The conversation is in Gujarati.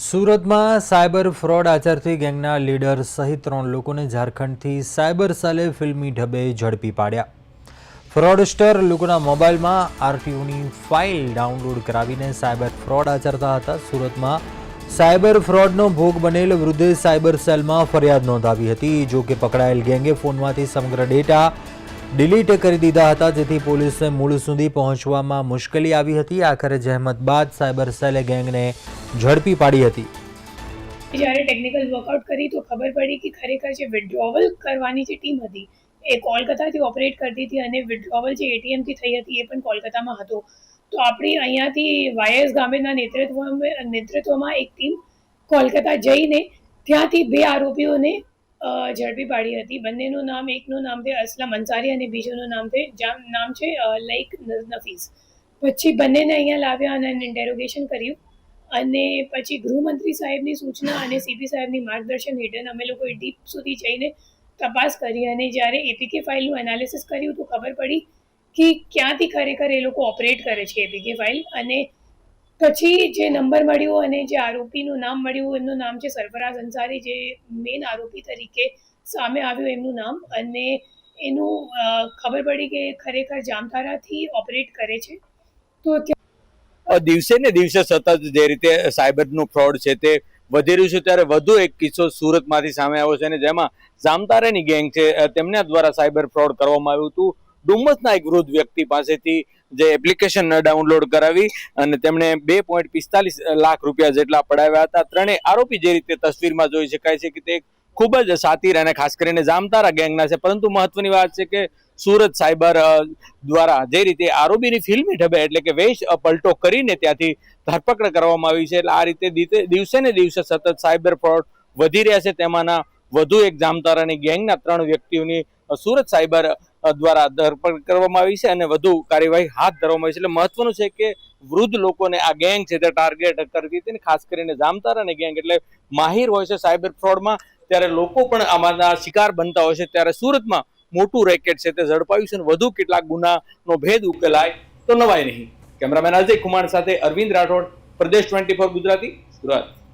સુરતમાં સાયબર ફ્રોડ આચરતી ગેંગના લીડર સહિત 3 લોકોને ઝારખંડથી સાયબર સેલે ફિલ્મી ઢબે ઝડપી પાડ્યા. ફ્રોડસ્ટર લોકોના મોબાઈલમાં આરટીઓની ફાઇલ ડાઉનલોડ કરાવીને સાયબર ફ્રોડ આચરતા હતા. સુરતમાં સાયબર ફ્રોડનો ભોગ બનેલ વૃદ્ધે સાયબર સેલમાં ફરિયાદ નોંધાવી હતી. જો કે પકડાયેલ ગેંગે ફોનમાંથી સમગ્ર ડેટા ડિલીટ કરી દીધા હતા, જેથી પોલીસને મૂળ સુધી પહોંચવામાં મુશ્કેલી આવી હતી. આખરે જહેમત બાદ સાયબર સેલે ગેંગને ઝડપી પાડી હતી. જ્યારે ટેકનિકલ વર્કઆઉટ કરી તો ખબર પડી કે ખરેખર જે વિડ્રોવલ કરવાની જે ટીમ હતી એ કોલકાતાથી ઓપરેટ કરતી હતી અને વિડ્રોવલ જે એટીએમથી થઈ હતી એ પણ કોલકાતામાં હતો. તો આપણી અહીંયાથી વાયસ ગામેના નેતૃત્વમાં એક ટીમ કોલકાતા જઈને ત્યાંથી 2 આરોપીઓને ઝડપી પાડી હતી. બંનેનું નામ, એકનું નામ છે અસલમ અંસારી અને બીજુનું નામ છે લાઈક નફીસ. પછી બંનેને અહીંયા લાવ્યા અને ઇન્ટેરોગેશન કર્યું અને પછી ગૃહમંત્રી સાહેબની સૂચના અને સીપી સાહેબની માર્ગદર્શન હેઠળ અમે લોકોએ ડીપ સુધી જઈને તપાસ કરી અને જ્યારે એપીકે ફાઇલનું એનાલિસિસ કર્યું તો ખબર પડી કે ક્યાંથી ખરેખર એ લોકો ઓપરેટ કરે છે એપીકે ફાઇલ. અને પછી જે નંબર મળ્યો અને જે આરોપીનું નામ મળ્યું એમનું નામ છે સરફરાઝ અંસારી, જે મેઇન આરોપી તરીકે સામે આવ્યું એમનું નામ. અને એનું ખબર પડી કે ખરેખર જામતારાથી ઓપરેટ કરે છે. તો દિવસે ને દિવસે સતત જે રીતે સાયબરનું ફ્રોડ છે તે વધી રહ્યું છે, ત્યારે વધુ એક કિસ્સો સુરતમાંથી સામે આવ્યો છે અને જેમાં જામતારાની ગેંગ છે તેમના દ્વારા સાયબર ફ્રોડ કરવામાં આવ્યું હતું. ડુમ્મસના એક વૃદ્ધ વ્યક્તિ પાસેથી જે એપ્લિકેશન ડાઉનલોડ કરાવી અને તેમણે 2.45 લાખ રૂપિયા જેટલા પડાવ્યા હતા. ત્રણેય આરોપી જે રીતે તસવીરમાં જોઈ શકાય છે કે તે ખૂબ જ સાતીર અને ખાસ કરીને જામતારા ગેંગના છે. પરંતુ મહત્વની વાત છે કે સુરત સાયબર દ્વારા જે રીતે આરોપીની ફિલ્મી ઢબે એટલે કે વેશ પલટો કરીને ત્યાંથી ધરપકડ કરવામાં આવી છે. એટલે આ રીતે દિવસે ને દિવસે સતત સાયબર ફ્રોડ વધી રહ્યા છે. તેમાંના વધુ એક જામતારાની ગેંગના 3 વ્યક્તિઓની સુરત સાયબર દ્વારા ધરપકડ કરવામાં આવી છે અને વધુ કાર્યવાહી હાથ ધરવામાં આવી છે. એટલે મહત્વનું છે કે વૃદ્ધ લોકોને આ ગેંગ છે તે ટાર્ગેટ કરતી હતી, ખાસ કરીને જામતારાની ગેંગ એટલે માહિર હોય છે સાયબર ફ્રોડમાં, ત્યારે લોકો પણ આમાંના શિકાર બનતા હોય છે. ત્યારે સુરતમાં મોટું રેકેટ છે તે ઝડપાયું છે અને વધુ કેટલાક ગુનાનો ભેદ ઉકેલાય તો નવાય નહીં. કેમેરામેન અજય કુમાર સાથે અરવિંદ રાઠોડ, પ્રદેશ 24 ગુજરાતી, સુરત.